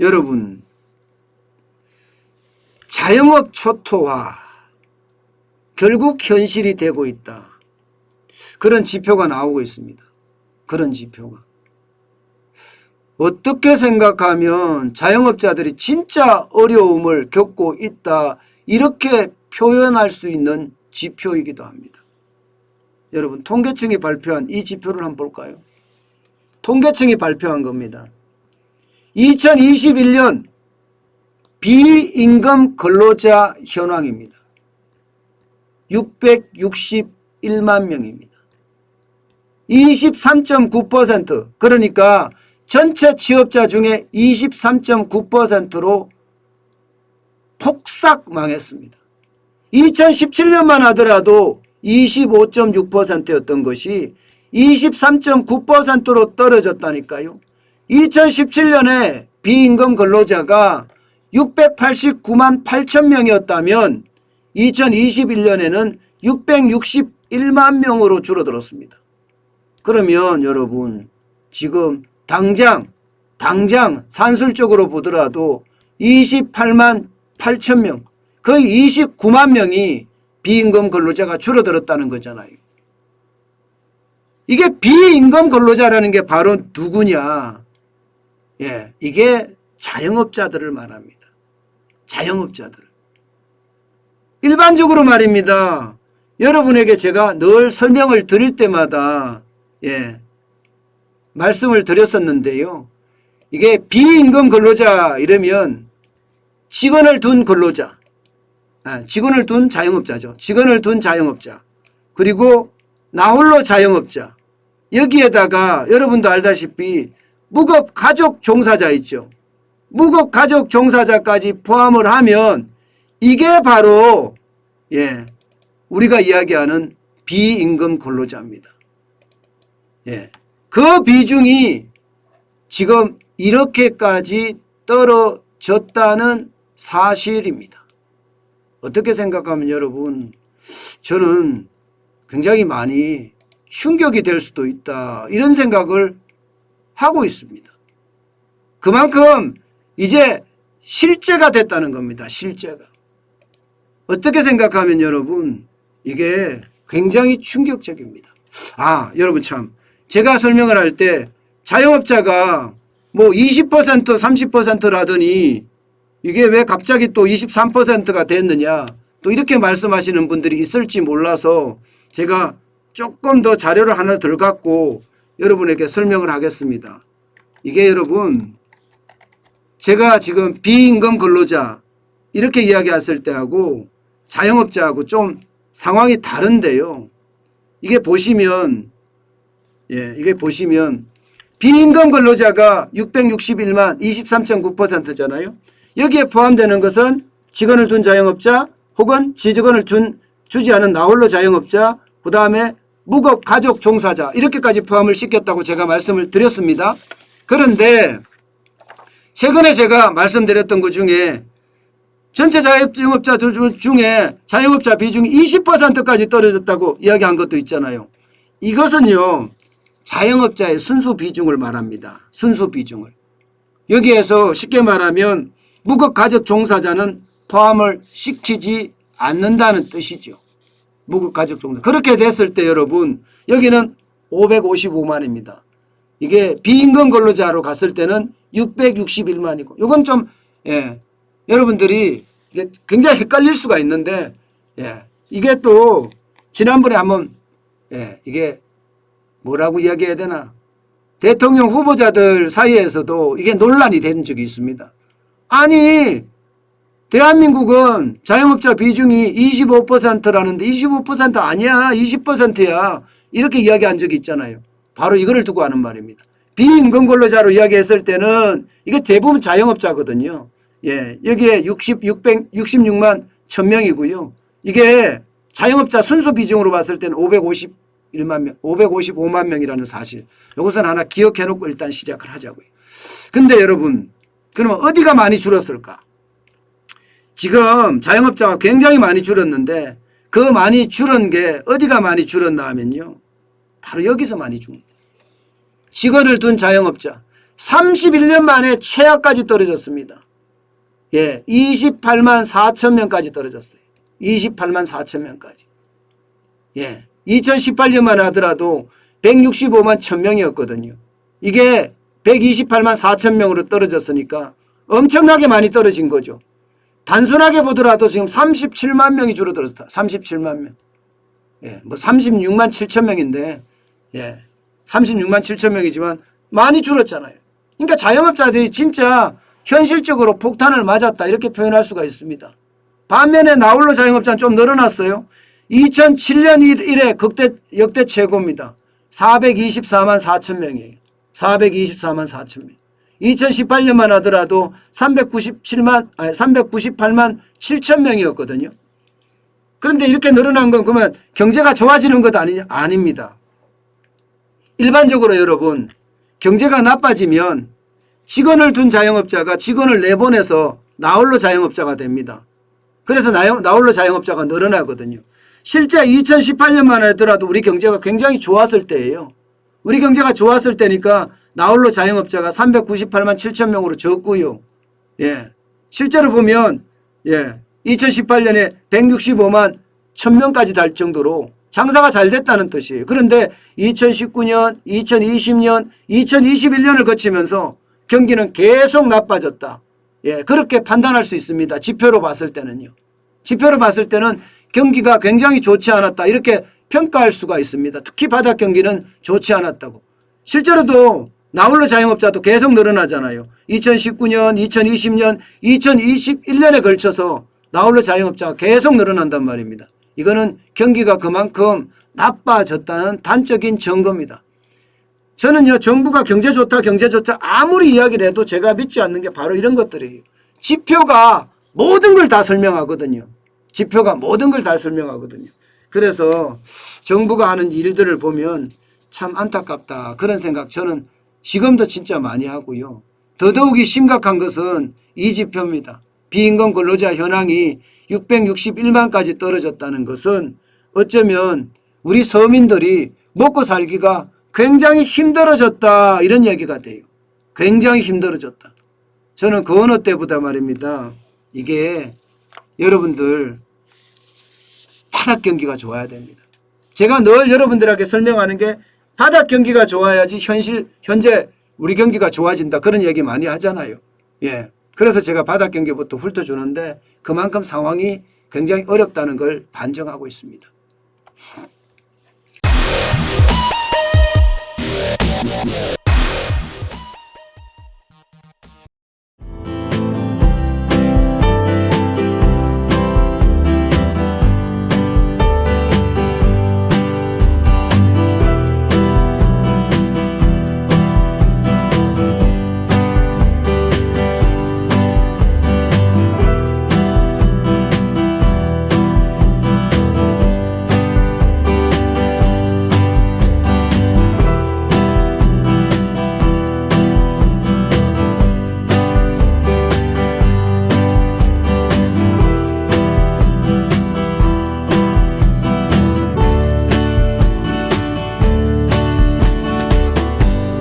여러분, 자영업 초토화 결국 현실이 되고 있다. 그런 지표가 나오고 있습니다. 그런 지표가. 어떻게 생각하면 자영업자들이 진짜 어려움을 겪고 있다, 이렇게 표현할 수 있는 지표이기도 합니다. 여러분, 통계청이 발표한 이 지표를 한번 볼까요? 통계청이 발표한 겁니다. 2021년 비임금 근로자 현황입니다. 661만 명입니다. 23.9%, 그러니까 전체 취업자 중에 23.9%로 폭삭 망했습니다. 2017년만 하더라도 25.6%였던 것이 23.9%로 떨어졌다니까요. 2017년에 비임금 근로자가 689만 8천 명이었다면 2021년에는 661만 명으로 줄어들었습니다. 그러면 여러분, 지금 당장 산술적으로 보더라도 28만 8천 명, 거의 29만 명이 비임금 근로자가 줄어들었다는 거잖아요. 이게 비임금 근로자라는 게 바로 누구냐? 예, 이게 자영업자들을 말합니다. 자영업자들. 일반적으로 말입니다. 여러분에게 제가 늘 설명을 드릴 때마다 말씀을 드렸었는데요. 이게 비임금 근로자 이러면 직원을 둔 근로자, 직원을 둔 자영업자죠. 직원을 둔 자영업자, 그리고 나홀로 자영업자, 여기에다가 여러분도 알다시피 무급가족 종사자 있죠. 무급가족 종사자까지 포함을 하면 이게 바로 우리가 이야기하는 비임금 근로자입니다. 그 비중이 지금 이렇게까지 떨어졌다는 사실입니다. 어떻게 생각하면 여러분, 저는 굉장히 많이 충격이 될 수도 있다, 이런 생각을 하고 있습니다. 그만큼 이제 실제가 됐다는 겁니다. 실제가. 어떻게 생각하면 여러분, 이게 굉장히 충격적입니다. 여러분 참, 제가 설명을 할 때 자영업자가 뭐 20% 30%라더니 이게 왜 갑자기 또 23%가 됐느냐, 또 이렇게 말씀하시는 분들이 있을지 몰라서 제가 조금 더 자료를 하나 덜 갖고 여러분에게 설명을 하겠습니다. 이게 여러분, 제가 지금 비임금 근로자 이렇게 이야기했을 때하고 자영업자하고 좀 상황이 다른데요. 이게 보시면 비임금 근로자가 661만 23.9%잖아요. 여기에 포함되는 것은 직원을 둔 자영업자 혹은 직원을 주지 않은 나홀로 자영업자, 그 다음에 무급가족 종사자, 이렇게까지 포함을 시켰다고 제가 말씀을 드렸습니다. 그런데 최근에 제가 말씀드렸던 것 중에 전체 자영업자 중에 자영업자 비중이 20%까지 떨어졌다고 이야기한 것도 있잖아요. 이것은요, 자영업자의 순수 비중을 말합니다. 순수 비중을. 여기에서 쉽게 말하면 무급가족 종사자는 포함을 시키지 않는다는 뜻이죠. 무급가족 종사자. 그렇게 됐을 때 여러분, 여기는 555만입니다. 이게 비임금 근로자로 갔을 때는 661만이고, 이건 좀 여러분들이 이게 굉장히 헷갈릴 수가 있는데, 이게 또 지난번에 한번 이게 뭐라고 이야기해야 되나, 대통령 후보자들 사이에서도 이게 논란이 된 적이 있습니다. 아니, 대한민국은 자영업자 비중이 25%라는데 25% 아니야, 20%야, 이렇게 이야기한 적이 있잖아요. 바로 이거를 두고 하는 말입니다. 비임금 근로자로 이야기했을 때는 이게 대부분 자영업자거든요. 여기에 66만 1000명이고요. 이게 자영업자 순수 비중으로 봤을 때는 555만 명이라는 사실. 이것은 하나 기억해 놓고 일단 시작을 하자고요. 근데 여러분, 그러면 어디가 많이 줄었을까? 지금 자영업자가 굉장히 많이 줄었는데 그 많이 줄은 게 어디가 많이 줄었나 하면요, 바로 여기서 많이 줍니다. 직원을 둔 자영업자. 31년 만에 최하까지 떨어졌습니다. 예, 28만 4천 명까지 떨어졌어요. 28만 4천 명까지. 예, 2018년만 하더라도 165만 1,000명이었거든요. 이게 128만 4천 명으로 떨어졌으니까 엄청나게 많이 떨어진 거죠. 단순하게 보더라도 지금 37만 명이 줄어들었다. 37만 명. 예, 뭐 36만 7천 명인데, 예, 36만 7천 명이지만 많이 줄었잖아요. 그러니까 자영업자들이 진짜 현실적으로 폭탄을 맞았다 이렇게 표현할 수가 있습니다. 반면에 나홀로 자영업자는 좀 늘어났어요. 2007년 이래 역대 최고입니다. 424만 4천 명이에요. 424만 4천 명. 2018년만 하더라도 398만 7천 명이었거든요. 그런데 이렇게 늘어난 건 그러면 경제가 좋아지는 것 아닙니다. 일반적으로 여러분 경제가 나빠지면 직원을 둔 자영업자가 직원을 내보내서 나홀로 자영업자가 됩니다. 그래서 나홀로 자영업자가 늘어나거든요. 실제 2018년만 하더라도 우리 경제가 굉장히 좋았을 때예요. 우리 경제가 좋았을 때니까 나홀로 자영업자가 398만 7천 명으로 적고요. 예. 실제로 보면, 예. 2018년에 165만 1,000명까지 달 정도로 장사가 잘 됐다는 뜻이에요. 그런데 2019년, 2020년, 2021년을 거치면서 경기는 계속 나빠졌다. 예. 그렇게 판단할 수 있습니다. 지표로 봤을 때는요. 지표로 봤을 때는 경기가 굉장히 좋지 않았다. 이렇게 평가할 수가 있습니다. 특히 바닥 경기는 좋지 않았다고. 실제로도 나홀로 자영업자도 계속 늘어나잖아요. 2019년, 2020년, 2021년에 걸쳐서 나홀로 자영업자가 계속 늘어난단 말입니다. 이거는 경기가 그만큼 나빠졌다는 단적인 증거입니다. 저는요, 정부가 경제 좋다 아무리 이야기를 해도 제가 믿지 않는 게 바로 이런 것들이에요. 지표가 모든 걸 다 설명하거든요. 지표가 모든 걸 다 설명하거든요. 그래서 정부가 하는 일들을 보면 참 안타깝다. 그런 생각 저는 지금도 진짜 많이 하고요. 더더욱이 심각한 것은 이 지표입니다. 비임금 근로자 현황이 661만까지 떨어졌다는 것은 어쩌면 우리 서민들이 먹고 살기가 굉장히 힘들어졌다 이런 얘기가 돼요. 굉장히 힘들어졌다. 저는 그 어느 때보다 말입니다. 이게 여러분들 바닥 경기가 좋아야 됩니다. 제가 늘 여러분들에게 설명하는 게 바닥 경기가 좋아야지 현재 우리 경기가 좋아진다 그런 얘기 많이 하잖아요. 예. 그래서 제가 바닥 경기부터 훑어주는데 그만큼 상황이 굉장히 어렵다는 걸 반증하고 있습니다.